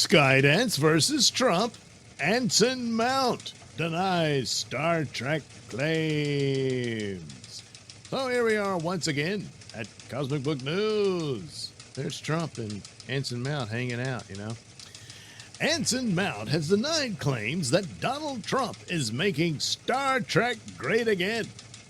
Skydance versus Trump. Anson Mount denies Star Trek claims. So here we are once again at Cosmic Book News. There's Trump and Anson Mount hanging out, you know. Anson Mount has denied claims that Donald Trump is making Star Trek great again.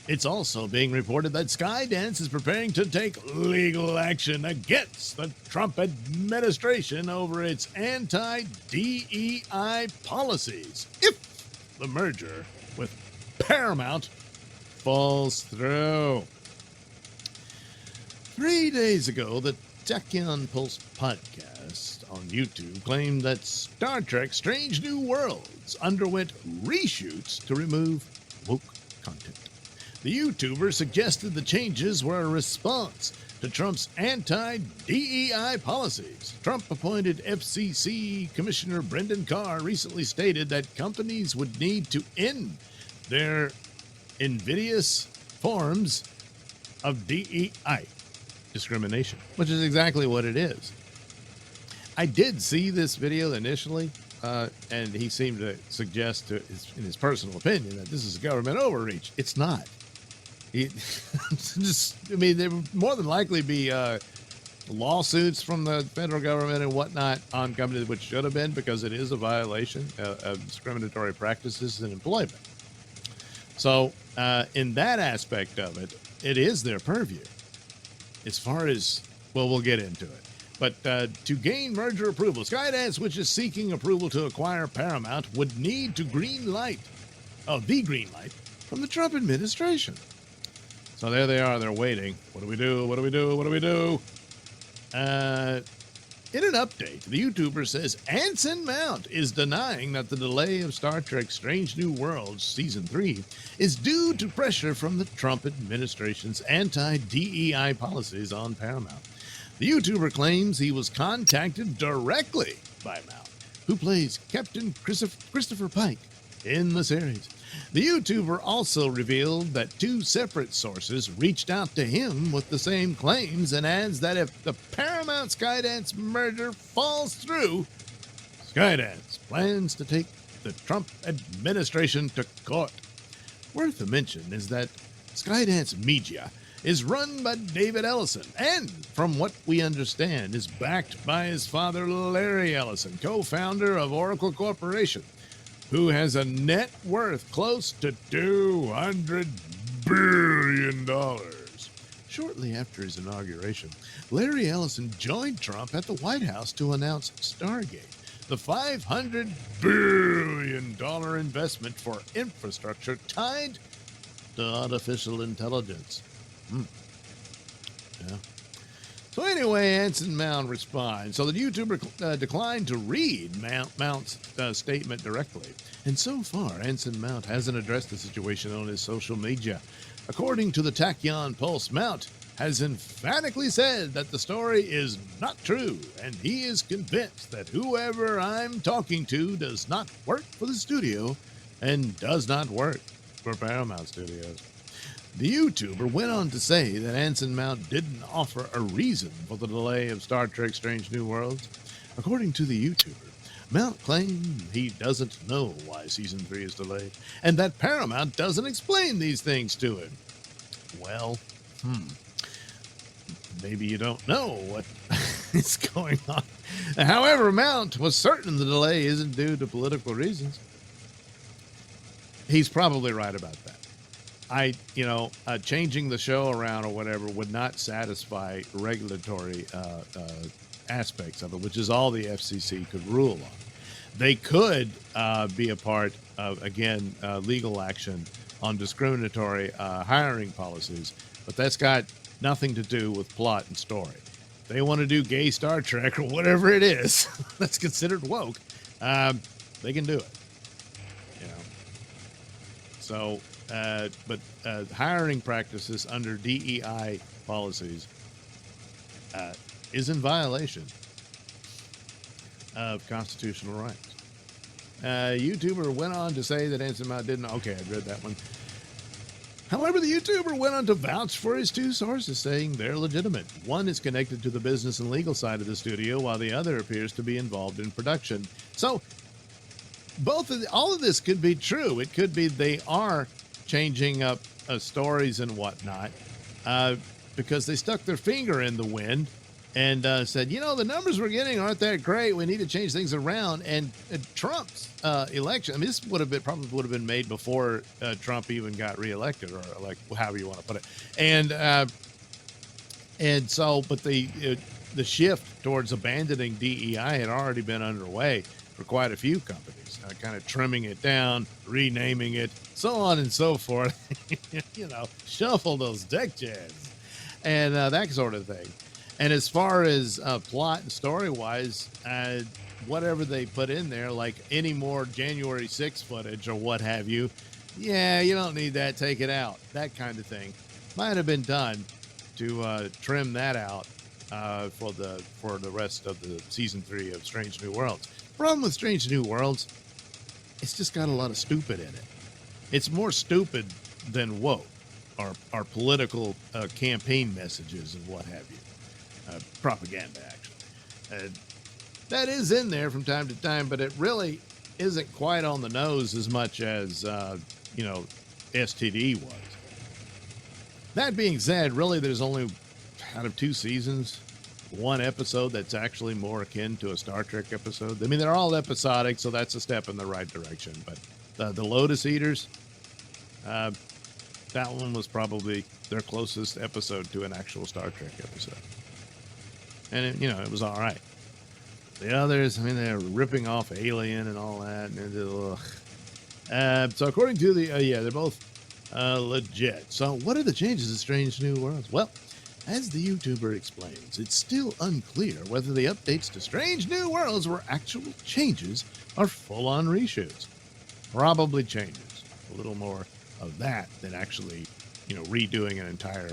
It's also being reported that Skydance is preparing to take legal action against the Trump administration over its anti-DEI policies if the merger with Paramount falls through. 3 days ago, the Tachyon Pulse podcast on YouTube claimed that Star Trek Strange New Worlds underwent reshoots to remove woke content. The YouTuber suggested the changes were a response to Trump's anti-DEI policies. Trump-appointed FCC Commissioner Brendan Carr recently stated that companies would need to end their invidious forms of DEI discrimination, which is exactly what it is. I did see this video initially, and he seemed to suggest, in his personal opinion, that this is government overreach. It's not. There would more than likely be lawsuits from the federal government and whatnot on companies, which should have been, because it is a violation of discriminatory practices in employment. So in that aspect of it, it is their purview. As far as, well, we'll get into it. But to gain merger approval, Skydance, which is seeking approval to acquire Paramount, would need to the green light from the Trump administration. So there they are. They're waiting. What do we do? What do we do? What do we do? In an update, the YouTuber says Anson Mount is denying that the delay of Star Trek Strange New Worlds Season 3 is due to pressure from the Trump administration's anti-DEI policies on Paramount. The YouTuber claims he was contacted directly by Mount, who plays Captain Christopher Pike in the series. The YouTuber also revealed that two separate sources reached out to him with the same claims, and adds that if the Paramount Skydance merger falls through, Skydance plans to take the Trump administration to court. Worth a mention is that Skydance Media is run by David Ellison, and from what we understand is backed by his father Larry Ellison, co-founder of Oracle Corporation, who has a net worth close to $200 billion. Shortly after his inauguration, Larry Ellison joined Trump at the White House to announce Stargate, the $500 billion investment for infrastructure tied to artificial intelligence. Yeah. So anyway, Anson Mount responds. So the YouTuber declined to read Mount's statement directly. And so far, Anson Mount hasn't addressed the situation on his social media. According to the Tachyon Pulse, Mount has emphatically said that the story is not true, and he is convinced that whoever I'm talking to does not work for the studio and does not work for Paramount Studios. The YouTuber went on to say that Anson Mount didn't offer a reason for the delay of Star Trek Strange New Worlds. According to the YouTuber, Mount claimed he doesn't know why Season 3 is delayed, and that Paramount doesn't explain these things to him. Well, maybe you don't know what is going on. However, Mount was certain the delay isn't due to political reasons. He's probably right about that. Changing the show around or whatever would not satisfy regulatory aspects of it, which is all the FCC could rule on. They could be a part of, again, legal action on discriminatory hiring policies, but that's got nothing to do with plot and story. If they want to do gay Star Trek or whatever it is that's considered woke, they can do it. So, but hiring practices under DEI policies is in violation of constitutional rights. YouTuber went on to say that Anson Mount didn't. Okay, I read that one. However, the YouTuber went on to vouch for his two sources, saying they're legitimate. One is connected to the business and legal side of the studio, while the other appears to be involved in production. So all of this could be true. It could be they are changing up stories and whatnot because they stuck their finger in the wind and said, the numbers we're getting aren't that great. We need to change things around. And Trump's election, this probably would have been made before Trump even got reelected, or like however you want to put it. And so, but the shift towards abandoning DEI had already been underway for quite a few companies, kind of trimming it down, renaming it, so on and so forth. Shuffle those deck chairs and that sort of thing. And as far as plot and story-wise, whatever they put in there, like any more January 6th footage or what have you, you don't need that, take it out. That kind of thing might have been done to trim that out for the rest of the season 3 of Strange New Worlds. Problem with Strange New Worlds, it's just got a lot of stupid in it. It's more stupid than woke or political campaign messages and what have you. Propaganda, actually. That is in there from time to time, but it really isn't quite on the nose as much as, STD was. That being said, really, there's only, out of 2 seasons, 1 episode that's actually more akin to a Star Trek episode. I mean, they're all episodic, so that's a step in the right direction. But the Lotus Eaters, that one was probably their closest episode to an actual Star Trek episode. And, it was all right. The others, they're ripping off Alien and all that. And so according to they're both legit. So what are the changes in Strange New Worlds? Well, as the YouTuber explains, it's still unclear whether the updates to Strange New Worlds were actual changes or full-on reshoots. Probably changes. A little more of that than actually, redoing an entire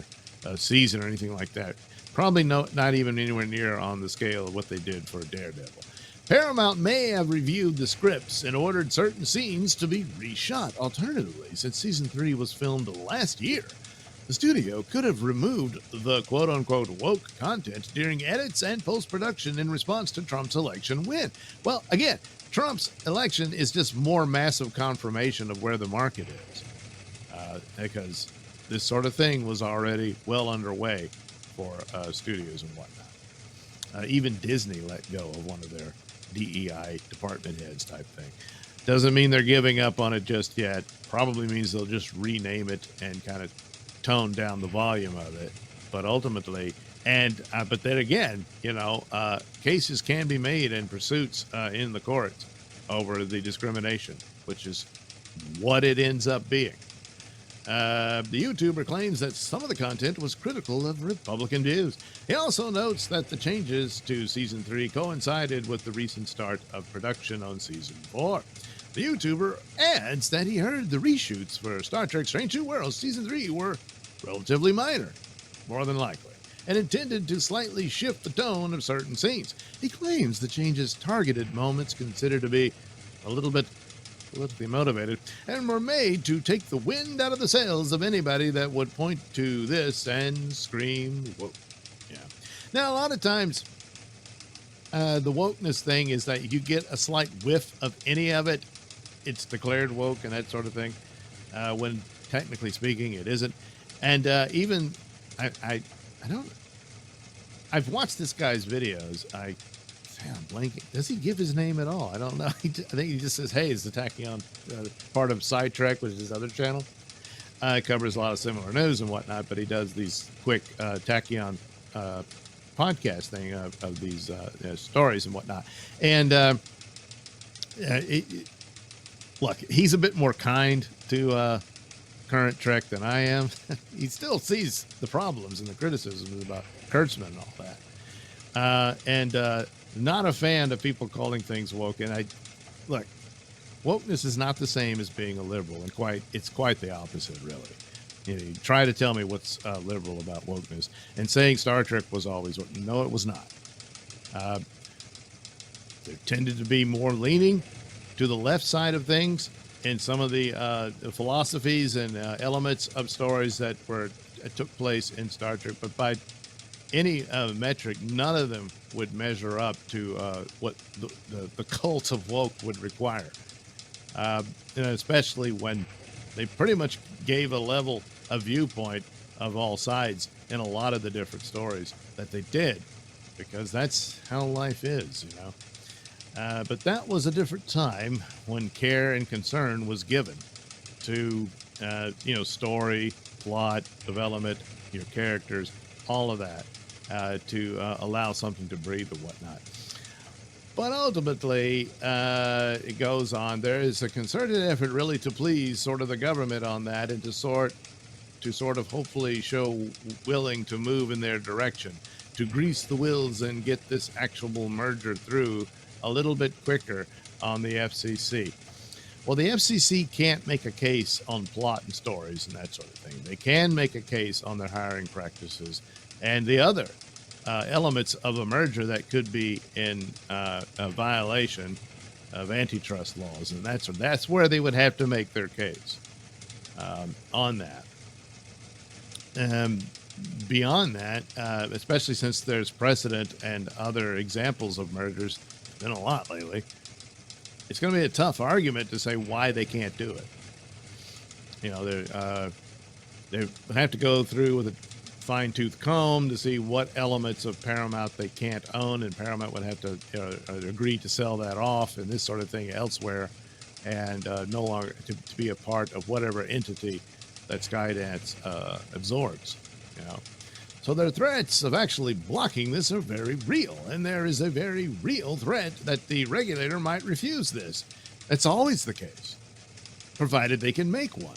season or anything like that. Probably not even anywhere near on the scale of what they did for Daredevil. Paramount may have reviewed the scripts and ordered certain scenes to be reshot. Alternatively, since season 3 was filmed last year, the studio could have removed the quote-unquote woke content during edits and post-production in response to Trump's election win. Well, again, Trump's election is just more massive confirmation of where the market is, because this sort of thing was already well underway for studios and whatnot. Even Disney let go of one of their DEI department heads type thing. Doesn't mean they're giving up on it just yet. Probably means they'll just rename it and kind of tone down the volume of it. But ultimately, but then again, cases can be made and pursuits in the courts over the discrimination, which is what it ends up being. The YouTuber claims that some of the content was critical of Republican views. He also notes that the changes to Season 3 coincided with the recent start of production on Season 4. The YouTuber adds that he heard the reshoots for Star Trek Strange New Worlds Season 3 were relatively minor, more than likely, and intended to slightly shift the tone of certain scenes. He claims the changes targeted moments considered to be a little bit politically motivated and were made to take the wind out of the sails of anybody that would point to this and scream woke. Yeah. Now, a lot of times, the wokeness thing is that you get a slight whiff of any of it, it's declared woke and that sort of thing, when technically speaking it isn't. And even I've watched this guy's videos. I'm blanking. Does he give his name at all? I don't know. I think he just says, hey, it's the Tachyon, part of Side Trek, which is his other channel. It covers a lot of similar news and whatnot, but he does these quick Tachyon podcast thing of these stories and whatnot. And look, he's a bit more kind to current Trek than I am. He still sees the problems and the criticisms about Kurtzman and all that. Not a fan of people calling things woke. And look, wokeness is not the same as being a liberal, and it's quite the opposite, really. You try to tell me what's liberal about wokeness, and saying Star Trek was always woke. No, it was not. There tended to be more leaning to the left side of things, in some of the philosophies and elements of stories that took place in Star Trek, but by any metric, none of them would measure up to what the cult of woke would require. And especially when they pretty much gave a level of viewpoint of all sides in a lot of the different stories that they did, because that's how life is, you know. But that was a different time when care and concern was given to, story, plot, development, your characters, all of that, to allow something to breathe and whatnot. But ultimately, it goes on. There is a concerted effort really to please sort of the government on that, and to sort of hopefully show willing to move in their direction, to grease the wheels and get this actual merger through a little bit quicker on the FCC. Well, the FCC can't make a case on plot and stories and that sort of thing. They can make a case on their hiring practices and the other elements of a merger that could be in a violation of antitrust laws, and that's where they would have to make their case on that. Beyond that, especially since there's precedent and other examples of mergers, been a lot lately, it's going to be a tough argument to say why they can't do it. You know, they have to go through with a fine-tooth comb to see what elements of Paramount they can't own, and Paramount would have to agree to sell that off and this sort of thing elsewhere, and no longer to be a part of whatever entity that Skydance absorbs. You know, so their threats of actually blocking this are very real, and there is a very real threat that the regulator might refuse this. That's always the case, provided they can make one.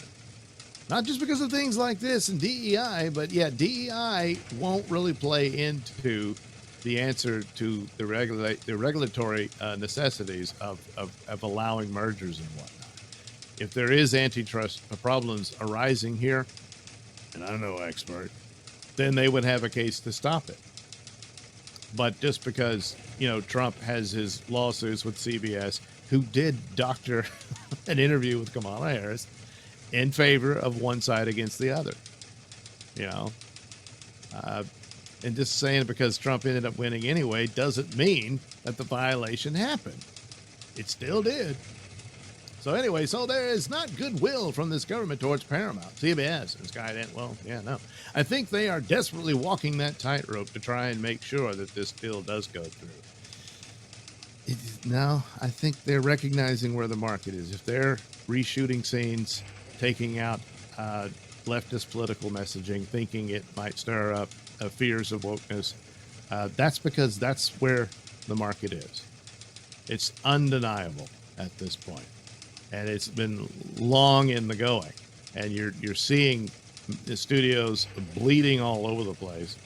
Not just because of things like this and DEI, but yeah, DEI won't really play into the answer to the regulatory necessities of allowing mergers and whatnot. If there is antitrust problems arising here, and I'm no expert, then they would have a case to stop it. But just because, Trump has his lawsuits with CBS, who did doctor an interview with Kamala Harris in favor of one side against the other, and just saying because Trump ended up winning anyway doesn't mean that the violation happened. It still did. So anyway, there is not goodwill from this government towards Paramount, CBS, and Skydance. Well, yeah, no. I think they are desperately walking that tightrope to try and make sure that this deal does go through. Now, I think they're recognizing where the market is. If they're reshooting scenes, taking out leftist political messaging, thinking it might stir up fears of wokeness, that's because that's where the market is. It's undeniable at this point. And it's been long in the going, and you're seeing the studios bleeding all over the place,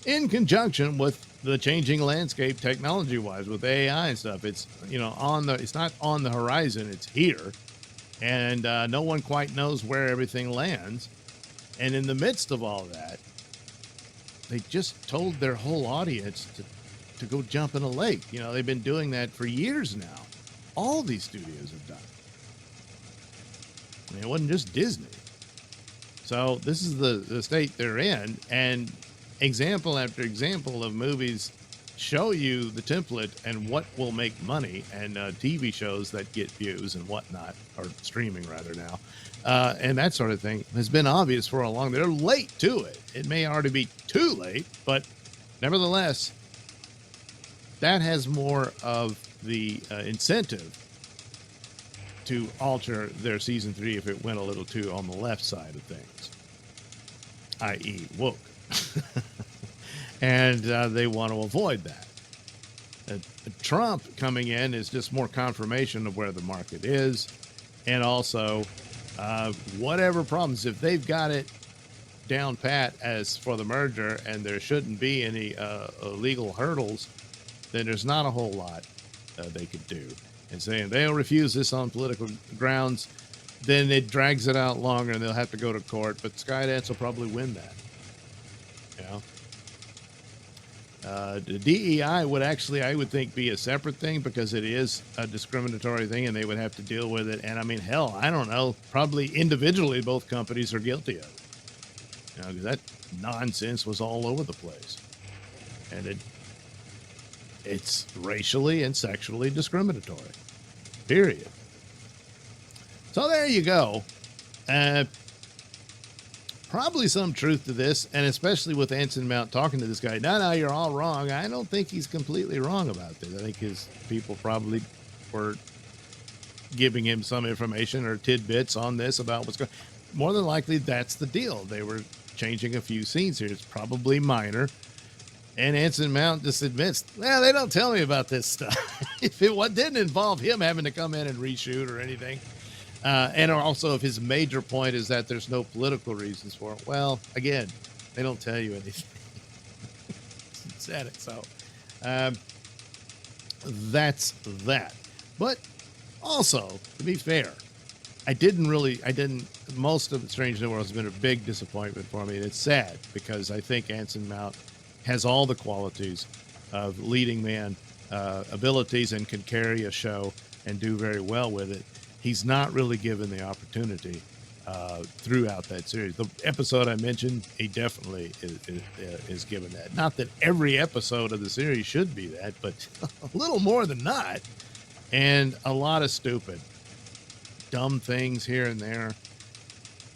in conjunction with the changing landscape technology-wise with AI and stuff. It's it's not on the horizon; it's here, and no one quite knows where everything lands. And in the midst of all that, they just told their whole audience to go jump in a lake. They've been doing that for years now. All these studios have done it. It wasn't just Disney. So this is the state they're in, and example after example of movies show you the template and what will make money, and TV shows that get views and whatnot, or streaming rather now, and that sort of thing has been obvious for a long. They're late to it. It may already be too late, but nevertheless, that has more of the incentive to alter their season 3 if it went a little too on the left side of things, i.e. woke. And they want to avoid that. Trump coming in is just more confirmation of where the market is, and also whatever problems, if they've got it down pat as for the merger and there shouldn't be any legal hurdles, then there's not a whole lot they could do. And saying they'll refuse this on political grounds, then it drags it out longer and they'll have to go to court. But Skydance will probably win that. The DEI would actually, I would think, be a separate thing because it is a discriminatory thing and they would have to deal with it. And I mean, hell, I don't know, probably individually both companies are guilty of it. You know, 'cause that nonsense was all over the place. And it's racially and sexually discriminatory, period. So there you go. Probably some truth to this, and especially with Anson Mount talking to this guy. No, you're all wrong. I don't think he's completely wrong about this. I think his people probably were giving him some information or tidbits on this about what's going on. More than likely, that's the deal. They were changing a few scenes here. It's probably minor. And Anson Mount just admits, well, they don't tell me about this stuff. If it didn't involve him having to come in and reshoot or anything. And also, if his major point is that there's no political reasons for it, well, again, they don't tell you anything. Said it. So that's that. But also, to be fair, most of Strange New World has been a big disappointment for me. And it's sad because I think Anson Mount has all the qualities of leading man abilities and can carry a show and do very well with it. He's not really given the opportunity throughout that series. The episode I mentioned, he definitely is given that. Not that every episode of the series should be that, but a little more than not. And a lot of stupid, dumb things here and there.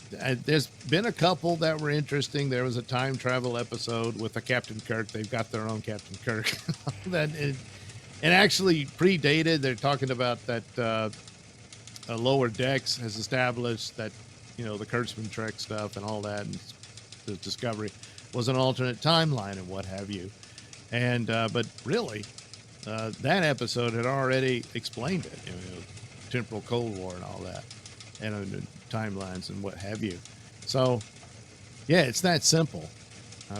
There's been a couple that were interesting. There was a time travel episode with a Captain Kirk. They've got their own Captain Kirk. And actually predated. They're talking about that Lower Decks has established that, you know, the Kurtzman Trek stuff and all that, and the Discovery was an alternate timeline and what have you. And but really, that episode had already explained it. You know, temporal Cold War and all that, and timelines and what have you. So, yeah, it's that simple.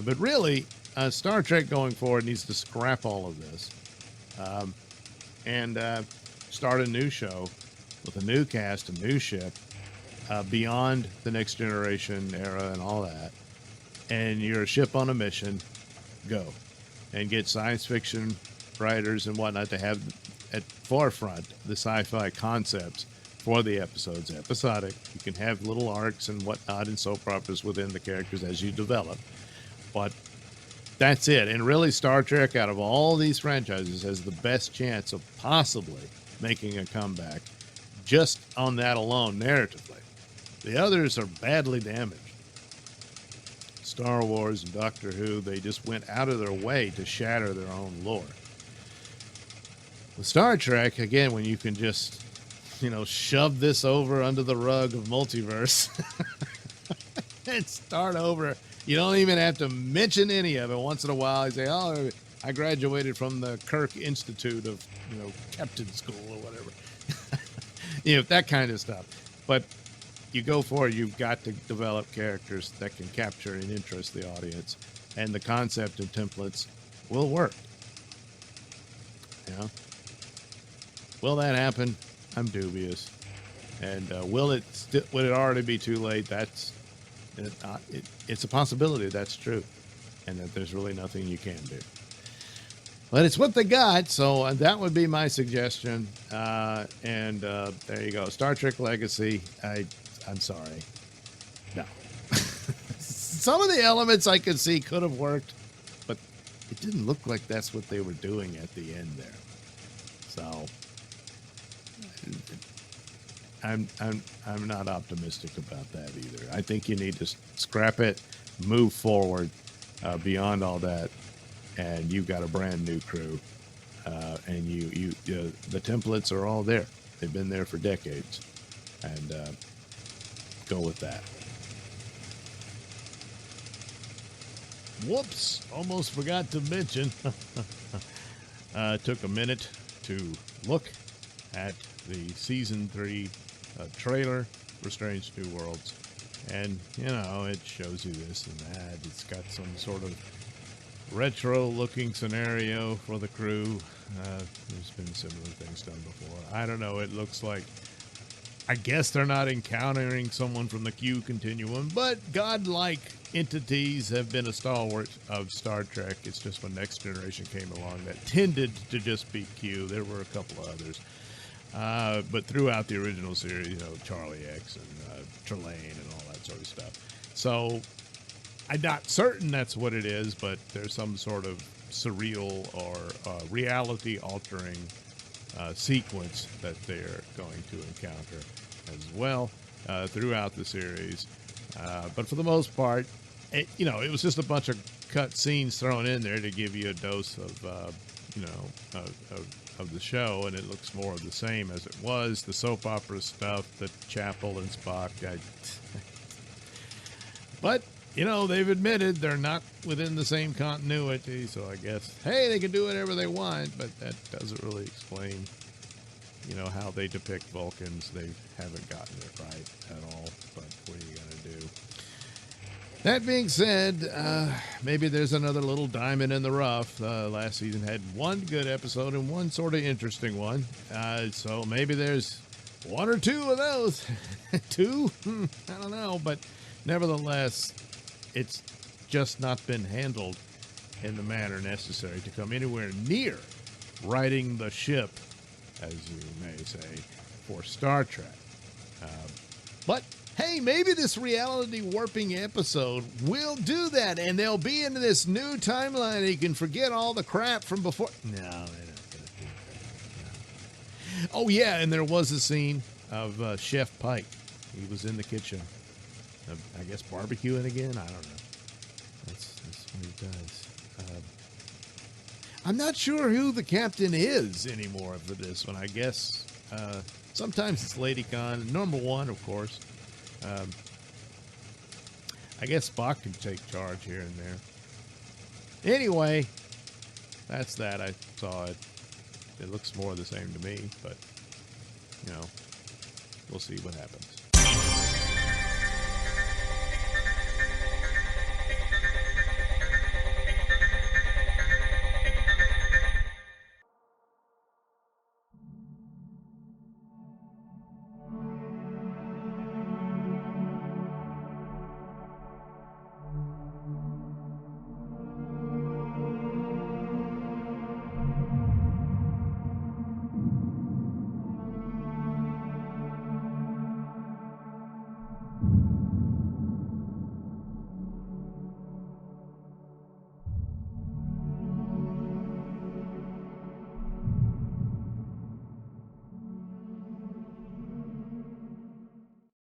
But really, Star Trek going forward needs to scrap all of this and start a new show with a new cast, a new ship, beyond the Next Generation era and all that. And you're a ship on a mission, go. And get science fiction writers and whatnot to have at forefront the sci-fi concepts for the episodes. Episodic. You can have little arcs and whatnot and soap operas within the characters as you develop. But that's it. And really, Star Trek, out of all these franchises, has the best chance of possibly making a comeback just on that alone, narratively. The others are badly damaged. Star Wars and Doctor Who, they just went out of their way to shatter their own lore. With Star Trek, again, when you can just, you know, shove this over under the rug of multiverse and start over. You don't even have to mention any of it. Once in a while, you say, oh, I graduated from the Kirk Institute of, you know, Captain School or whatever. You know, that kind of stuff. But you go for it, you've got to develop characters that can capture and interest the audience. And the concept and templates will work. You know? Will that happen? I'm dubious. And would it already be too late? It's a possibility that's true. And that there's really nothing you can do. But it's what they got, so that would be my suggestion. And there you go. Star Trek Legacy, I'm sorry. No. Some of the elements I could see could have worked, but it didn't look like that's what they were doing at the end there. So I'm not optimistic about that either. I think you need to scrap it, move forward beyond all that. And you've got a brand new crew, and the templates are all there. They've been there for decades, and go with that. Whoops! Almost forgot to mention. Took a minute to look at the season 3 trailer for Strange New Worlds, and you know it shows you this and that. It's got some sort of retro-looking scenario for the crew. There's been similar things done before. I don't know. It looks like I guess they're not encountering someone from the Q continuum, but godlike entities have been a stalwart of Star Trek. It's just when Next Generation came along that tended to just be Q. There were a couple of others. But throughout the original series, you know, Charlie X and Trelane and all that sort of stuff. So I'm not certain that's what it is, but there's some sort of surreal or reality-altering sequence that they're going to encounter as well throughout the series. But for the most part, it was just a bunch of cut scenes thrown in there to give you a dose of, of the show, and it looks more of the same as it was. The soap opera stuff, the Chapel and Spock. But they've admitted they're not within the same continuity, so I guess, hey, they can do whatever they want, but that doesn't really explain, how they depict Vulcans. They haven't gotten it right at all, but what are you going to do? That being said, maybe there's another little diamond in the rough. Last season had one good episode and one sort of interesting one, so maybe there's one or two of those. Two? I don't know, but nevertheless, it's just not been handled in the manner necessary to come anywhere near righting the ship, as you may say, for Star Trek. But hey, maybe this reality warping episode will do that, and they'll be in this new timeline and you can forget all the crap from before. No, they're not going to do that. No. Oh, yeah, and there was a scene of Chef Pike. He was in the kitchen. I guess barbecuing again? I don't know. That's what he does. I'm not sure who the captain is anymore for this one. I guess sometimes it's Lady Khan. Number one, of course. I guess Spock can take charge here and there. Anyway, that's that. I saw it. It looks more the same to me, but, we'll see what happens.